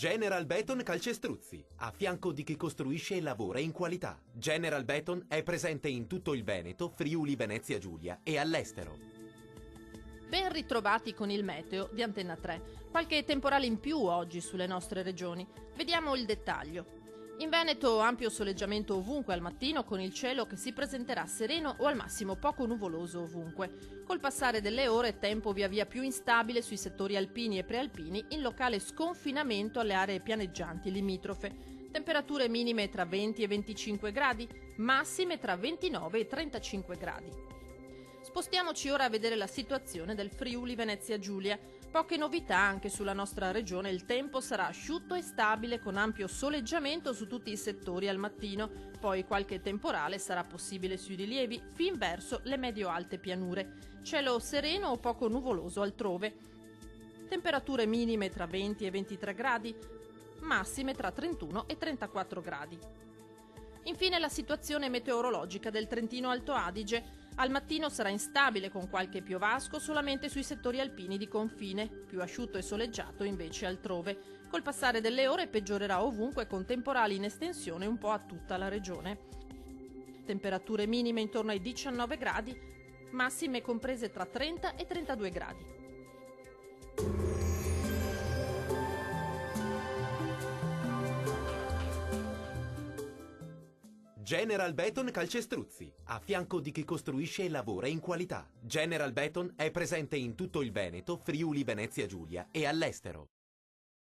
General Beton Calcestruzzi, a fianco di chi costruisce e lavora in qualità. General Beton è presente in tutto il Veneto, Friuli, Venezia Giulia e all'estero. Ben ritrovati con il meteo di Antenna 3. Qualche temporale in più oggi sulle nostre regioni. Vediamo il dettaglio. In Veneto ampio soleggiamento ovunque al mattino, con il cielo che si presenterà sereno o al massimo poco nuvoloso ovunque. Col passare delle ore tempo via via più instabile sui settori alpini e prealpini, in locale sconfinamento alle aree pianeggianti limitrofe. Temperature minime tra 20 e 25 gradi, massime tra 29 e 35 gradi. Spostiamoci ora a vedere la situazione del Friuli Venezia Giulia. Poche novità anche sulla nostra regione, il tempo sarà asciutto e stabile con ampio soleggiamento su tutti i settori al mattino, poi qualche temporale sarà possibile sui rilievi fin verso le medio-alte pianure. Cielo sereno o poco nuvoloso altrove. Temperature minime tra 20 e 23 gradi, massime tra 31 e 34 gradi. Infine la situazione meteorologica del Trentino Alto Adige. Al mattino sarà instabile con qualche piovasco solamente sui settori alpini di confine, più asciutto e soleggiato invece altrove. Col passare delle ore peggiorerà ovunque con temporali in estensione un po' a tutta la regione. Temperature minime intorno ai 19 gradi, massime comprese tra 30 e 32 gradi. General Beton Calcestruzzi, a fianco di chi costruisce e lavora in qualità. General Beton è presente in tutto il Veneto, Friuli, Venezia Giulia e all'estero.